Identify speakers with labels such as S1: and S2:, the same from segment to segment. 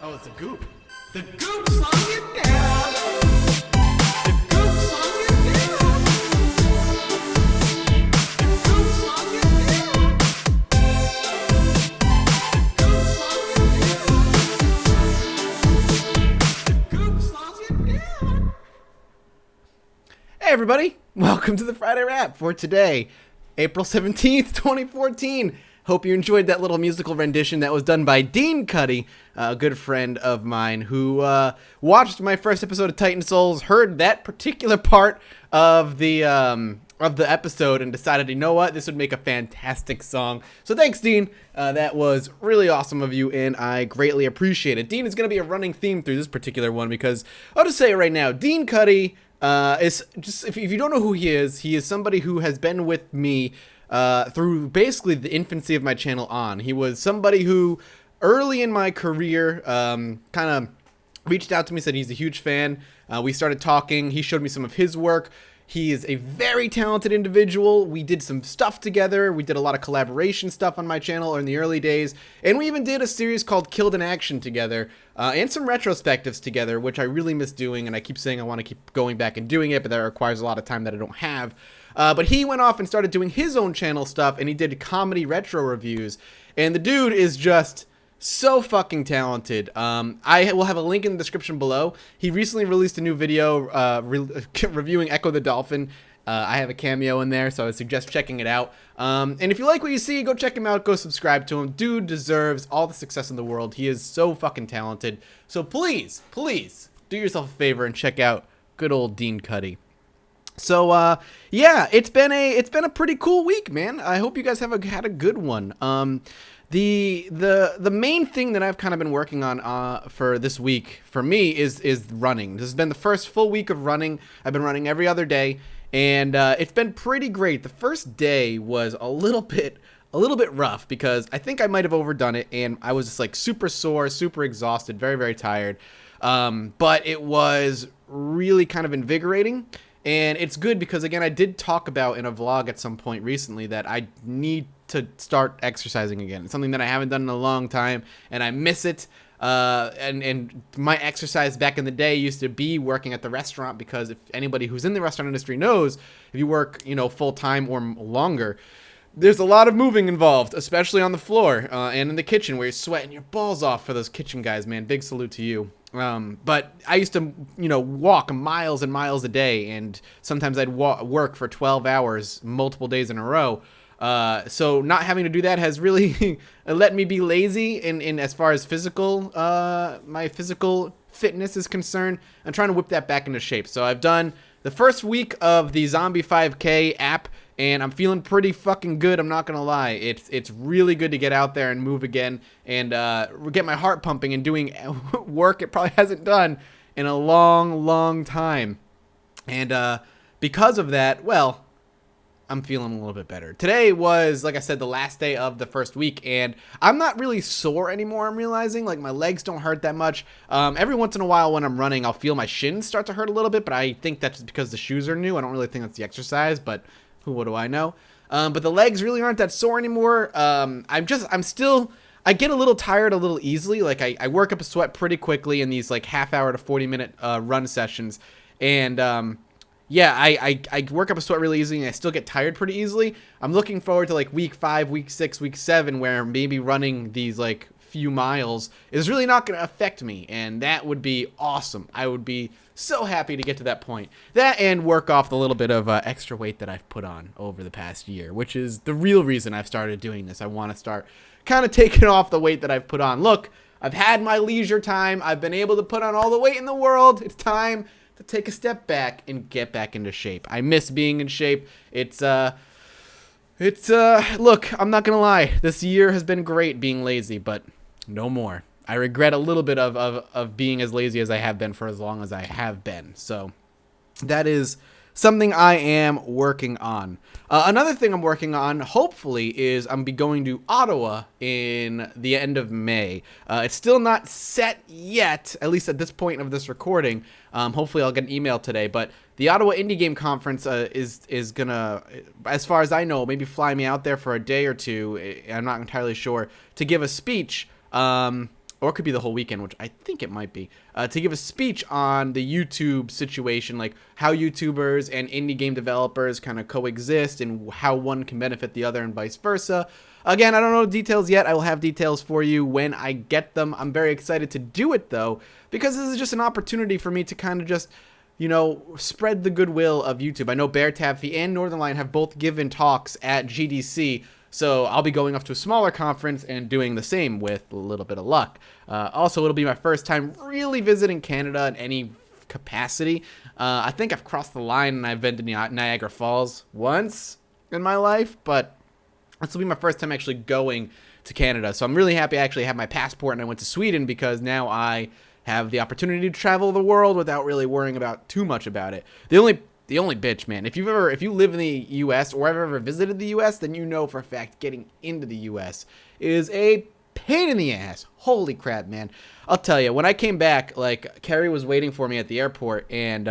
S1: Oh, it's a goop. The goop slung it down. The goop slung it down. The goop slung it down. The goop slung it down. Hey everybody, welcome to the Friday Wrap for today, April 17th, 2014. Hope you enjoyed that little musical rendition that was done by Dean Cuddy, a good friend of mine who watched my first episode of Titan Souls, heard that particular part of the episode, and decided, you know what, this would make a fantastic song. So thanks, Dean. That was really awesome of you, and I greatly appreciate it. Dean is going to be a running theme through this particular one because I'll just say it right now. Dean Cuddy is just, if you don't know who he is somebody who has been with me through basically the infancy of my channel on. He was somebody who early in my career kind of reached out to me, said he's a huge fan. We started talking. He showed me some of his work. He is a very talented individual. We did some stuff together. We did a lot of collaboration stuff on my channel in the early days. And we even did a series called Killed in Action together, and some retrospectives together, which I really miss doing. And I keep saying I want to keep going back and doing it, but that requires a lot of time that I don't have. But he went off and started doing his own channel stuff, and he did comedy retro reviews. And the dude is just so fucking talented. I will have a link in the description below. He recently released a new video reviewing Echo the Dolphin. I have a cameo in there, so I would suggest checking it out. And if you like what you see, go check him out. Go subscribe to him. Dude deserves all the success in the world. He is so fucking talented. So please, please do yourself a favor and check out good old Dean Cuddy. So yeah, it's been a pretty cool week, man. I hope you guys have had a good one. The main thing that I've kind of been working on for this week for me is running. This has been the first full week of running. I've been running every other day, and it's been pretty great. The first day was a little bit rough because I think I might have overdone it, and I was just like super sore, super exhausted, very, very tired. But it was really kind of invigorating. And it's good because, again, I did talk about in a vlog at some point recently that I need to start exercising again. It's something that I haven't done in a long time, and I miss it. And my exercise back in the day used to be working at the restaurant, because if anybody who's in the restaurant industry knows, if you work, full-time or longer, there's a lot of moving involved, especially on the floor and in the kitchen where you're sweating your balls off for those kitchen guys, man. Big salute to you. But I used to, walk miles and miles a day, and sometimes I'd work for 12 hours, multiple days in a row. So not having to do that has really let me be lazy in as far as my physical fitness is concerned. I'm trying to whip that back into shape. So I've done the first week of the Zombie 5K app, and I'm feeling pretty fucking good, I'm not gonna lie. It's really good to get out there and move again and get my heart pumping and doing work it probably hasn't done in a long, long time. And because of that, well, I'm feeling a little bit better. Today was, like I said, the last day of the first week, and I'm not really sore anymore, I'm realizing. Like, my legs don't hurt that much. Every once in a while when I'm running, I'll feel my shins start to hurt a little bit, but I think that's because the shoes are new. I don't really think that's the exercise, but what do I know? But the legs really aren't that sore anymore. I get a little tired a little easily. Like, I work up a sweat pretty quickly in these like half-hour to 40-minute run sessions, and yeah, I work up a sweat really easily, and I still get tired pretty easily. I'm looking forward to like week 5, week 6, week 7, where maybe running these like few miles is really not going to affect me, and that would be awesome. I would be so happy to get to that point. That and work off the little bit of extra weight that I've put on over the past year, which is the real reason I've started doing this. I want to start kind of taking off the weight that I've put on. Look, I've had my leisure time. I've been able to put on all the weight in the world. It's time to take a step back and get back into shape. I miss being in shape. Look, I'm not gonna lie. This year has been great being lazy, but no more. I regret a little bit of being as lazy as I have been for as long as I have been. So that is something I am working on. Another thing I'm working on, hopefully, is I'm be going to Ottawa in the end of May. It's still not set yet, at least at this point of this recording. Hopefully I'll get an email today, but the Ottawa Indie Game Conference is gonna, as far as I know, maybe fly me out there for a day or two. I'm not entirely sure, to give a speech. Or it could be the whole weekend, which I think it might be, to give a speech on the YouTube situation, like how YouTubers and indie game developers kind of coexist and how one can benefit the other and vice versa. Again, I don't know details yet. I will have details for you when I get them. I'm very excited to do it, though, because this is just an opportunity for me to kind of just, you know, spread the goodwill of YouTube. I know Bear Taffy and Northern Lion have both given talks at GDC, so I'll be going off to a smaller conference and doing the same with a little bit of luck. Also, it'll be my first time really visiting Canada in any capacity. I think I've crossed the line and I've been to Niagara Falls once in my life, but this will be my first time actually going to Canada. So I'm really happy I actually have my passport and I went to Sweden, because now I have the opportunity to travel the world without really worrying about too much about it. The only bitch, man, if you live in the U.S. or have ever visited the U.S., then you know for a fact getting into the U.S. is a pain in the ass. Holy crap, man. I'll tell you, when I came back, like, Carrie was waiting for me at the airport, and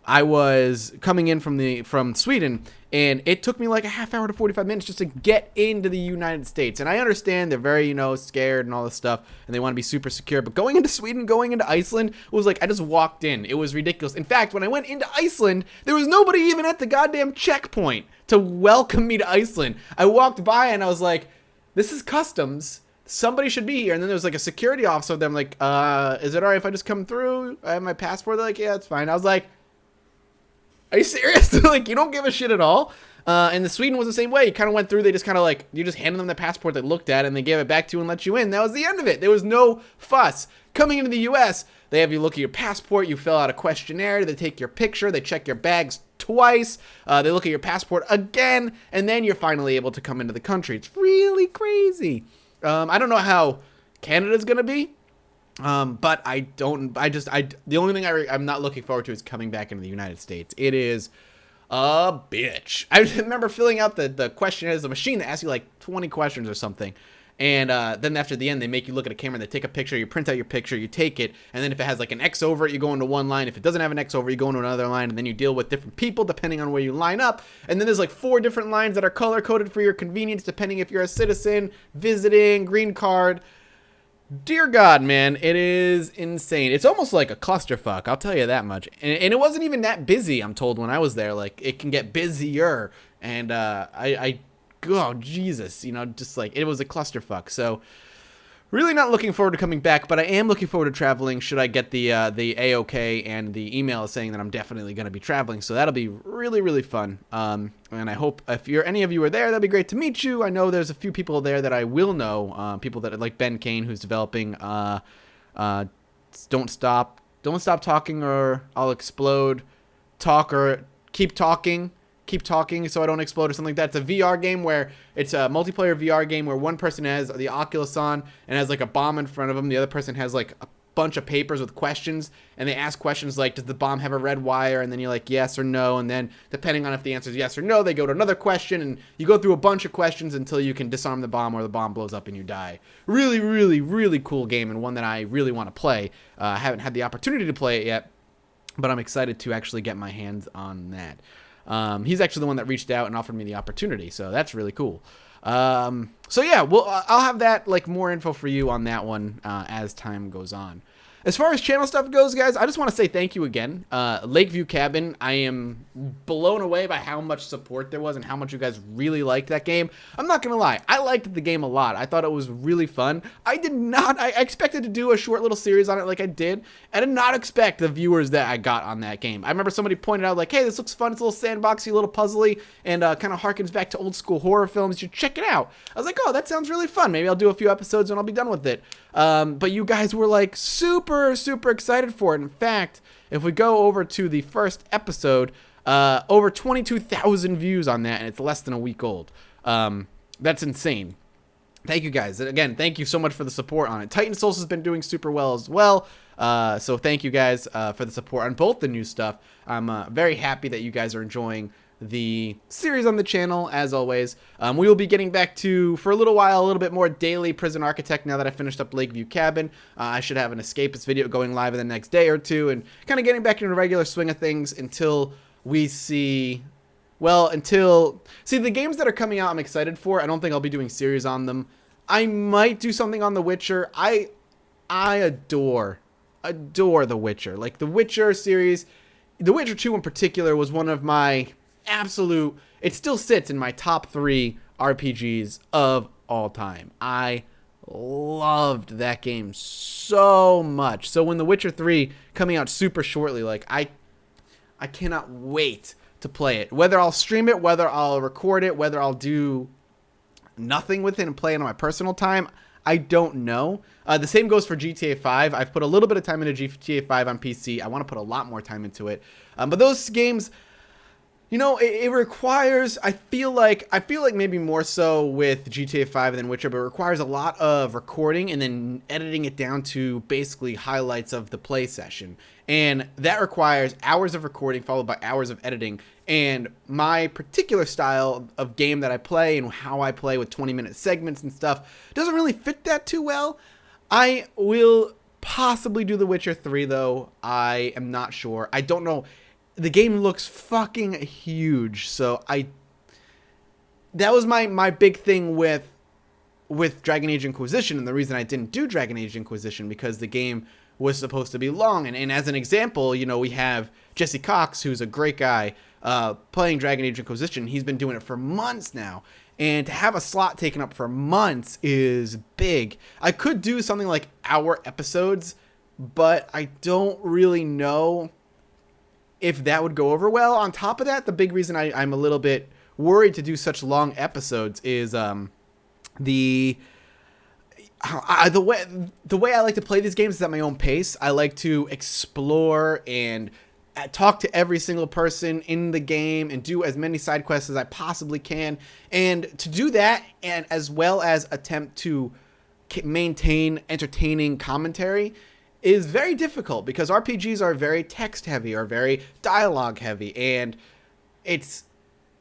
S1: I was coming in from Sweden, and it took me like a half hour to 45 minutes just to get into the United States. And I understand they're very, scared and all this stuff, and they want to be super secure. But going into Sweden, going into Iceland, was like I just walked in. It was ridiculous. In fact, when I went into Iceland, there was nobody even at the goddamn checkpoint to welcome me to Iceland. I walked by, and I was like, this is customs. Somebody should be here. And then there was like a security officer. Them like, is it all right if I just come through? I have my passport. They're like, yeah, it's fine. I was like, are you serious? Like, you don't give a shit at all? And the Sweden was the same way. You kind of went through, they just kind of like, you just handed them the passport, they looked at it, and they gave it back to you and let you in. That was the end of it. There was no fuss. Coming into the U.S., they have you look at your passport, you fill out a questionnaire, they take your picture, they check your bags twice, they look at your passport again, and then you're finally able to come into the country. It's really crazy. I don't know how Canada's going to be. But the only thing I'm not looking forward to is coming back into the United States. It is a bitch. I remember filling out the questionnaire. There's a machine that asks you like 20 questions or something. And then after the end, they make you look at a camera, they take a picture, you print out your picture, you take it, and then if it has like an X over it, you go into one line. If it doesn't have an X over it, you go into another line, and then you deal with different people depending on where you line up. And then there's like 4 different lines that are color-coded for your convenience, depending if you're a citizen, visiting, green card. Dear God, man, it is insane. It's almost like a clusterfuck, I'll tell you that much. And it wasn't even that busy, I'm told, when I was there. Like, it can get busier. And oh, Jesus, just like, it was a clusterfuck. So, really not looking forward to coming back, but I am looking forward to traveling should I get the A-OK and the email saying that I'm definitely going to be traveling. So that'll be really, really fun. And I hope if any of you are there, that'd be great to meet you. I know there's a few people there that I will know, people that like Ben Kane, who's developing Don't Stop Talking or I'll Explode, Talk or Keep Talking so I don't explode or something like that. It's a VR game where it's a multiplayer VR game where one person has the Oculus on and has like a bomb in front of them. The other person has like a bunch of papers with questions, and they ask questions like, does the bomb have a red wire? And then you're like, yes or no. And then depending on if the answer is yes or no, they go to another question, and you go through a bunch of questions until you can disarm the bomb or the bomb blows up and you die. Really, really, really cool game, and one that I really want to play. I haven't had the opportunity to play it yet, but I'm excited to actually get my hands on that. He's actually the one that reached out and offered me the opportunity, so that's really cool. So yeah, I'll have that, like, more info for you on that one as time goes on. As far as channel stuff goes, guys, I just want to say thank you again. Lakeview Cabin, I am blown away by how much support there was and how much you guys really liked that game. I'm not going to lie, I liked the game a lot. I thought it was really fun. I expected to do a short little series on it like I did. I did not expect the viewers that I got on that game. I remember somebody pointed out, like, hey, this looks fun. It's a little sandboxy, a little puzzly, and kind of harkens back to old school horror films. You should check it out. I was like, oh, that sounds really fun. Maybe I'll do a few episodes and I'll be done with it. But you guys were like super excited for it. In fact, if we go over to the first episode, over 22,000 views on that, and it's less than a week old. That's insane. Thank you guys. Again, thank you so much for the support on it. Titan Souls has been doing super well as well. So thank you guys for the support on both the new stuff. I'm very happy that you guys are enjoying the series on the channel, as always. We will be getting back to, for a little while, a little bit more daily Prison Architect now that I finished up Lakeview Cabin. I should have an escapist video going live in the next day or two, and kind of getting back into the regular swing of things until we see... Well, see, the games that are coming out I'm excited for, I don't think I'll be doing series on them. I might do something on The Witcher. I adore The Witcher. Like, The Witcher series, The Witcher 2 in particular was one of my absolute... It still sits in my top 3 RPGs of all time. I loved that game so much. So when The Witcher 3 coming out super shortly, like, I cannot wait to play it. Whether I'll stream it, whether I'll record it, whether I'll do nothing with it and play it on my personal time, I don't know. The same goes for GTA 5. I've put a little bit of time into GTA 5 on PC. I want to put a lot more time into it. But those games, you know, it requires, I feel like maybe more so with GTA 5 than Witcher, but it requires a lot of recording and then editing it down to basically highlights of the play session. And that requires hours of recording followed by hours of editing. And my particular style of game that I play and how I play with 20-minute segments and stuff doesn't really fit that too well. I will possibly do The Witcher 3, though. I am not sure. I don't know. The game looks fucking huge. So that was my big thing with Dragon Age Inquisition. And the reason I didn't do Dragon Age Inquisition, because the game was supposed to be long. And as an example, you know, we have Jesse Cox, who's a great guy, playing Dragon Age Inquisition. He's been doing it for months now. And to have a slot taken up for months is big. I could do something like hour episodes, but I don't really know if that would go over well. On top of that, the big reason I'm a little bit worried to do such long episodes is the way I like to play these games is at my own pace. I like to explore and talk to every single person in the game and do as many side quests as I possibly can. And to do that, and as well as attempt to maintain entertaining commentary, is very difficult because RPGs are very text heavy or very dialogue heavy, and it's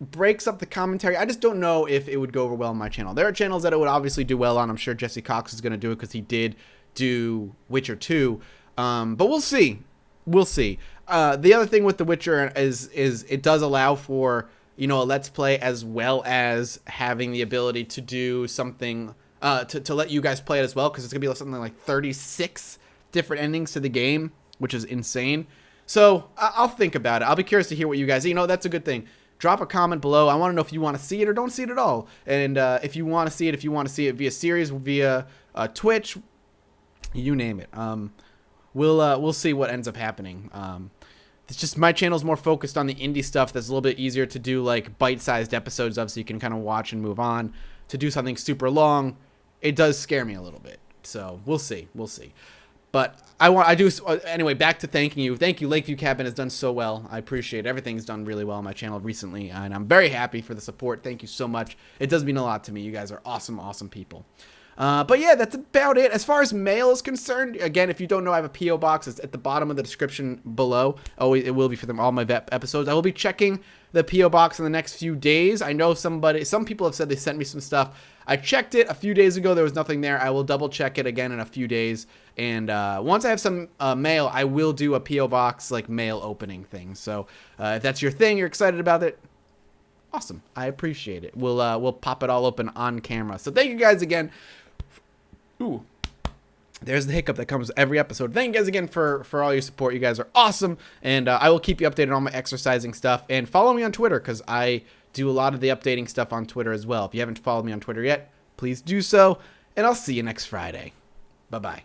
S1: breaks up the commentary. I just don't know if it would go over well on my channel. There are channels that it would obviously do well on. I'm sure Jesse Cox is going to do it because he did do Witcher 2. But we'll see. We'll see. The other thing with The Witcher is it does allow for, you know, a Let's Play as well as having the ability to do something to let you guys play it as well, because it's going to be something like 36 different endings to the game, which is insane. So I'll think about it. I'll be curious to hear what you guys, you know, that's a good thing. Drop a comment below. I want to know if you want to see it or don't see it at all. And if you want to see it via series, via Twitch, you name it. We'll see what ends up happening. It's just my channel's more focused on the indie stuff that's a little bit easier to do, like bite-sized episodes of, so you can kind of watch and move on. To do something super long, it does scare me a little bit. So we'll see. We'll see. But anyway, back to thanking you. Thank you. Lakeview Cabin has done so well. I appreciate it. Everything's done really well on my channel recently, and I'm very happy for the support. Thank you so much. It does mean a lot to me. You guys are awesome, awesome people. But yeah, that's about it. As far as mail is concerned, again, if you don't know, I have a P.O. box. It's at the bottom of the description below. Always, it will be for them all my episodes. I will be checking the P.O. box in the next few days. I know some people have said they sent me some stuff. I checked it a few days ago. There was nothing there. I will double check it again in a few days. And once I have some mail, I will do a P.O. box, like, mail opening thing. So if that's your thing, you're excited about it, awesome. I appreciate it. We'll pop it all open on camera. So thank you guys again. Ooh, there's the hiccup that comes every episode. Thank you guys again for all your support. You guys are awesome. And I will keep you updated on my exercising stuff. And follow me on Twitter, because I do a lot of the updating stuff on Twitter as well. If you haven't followed me on Twitter yet, please do so. And I'll see you next Friday. Bye-bye.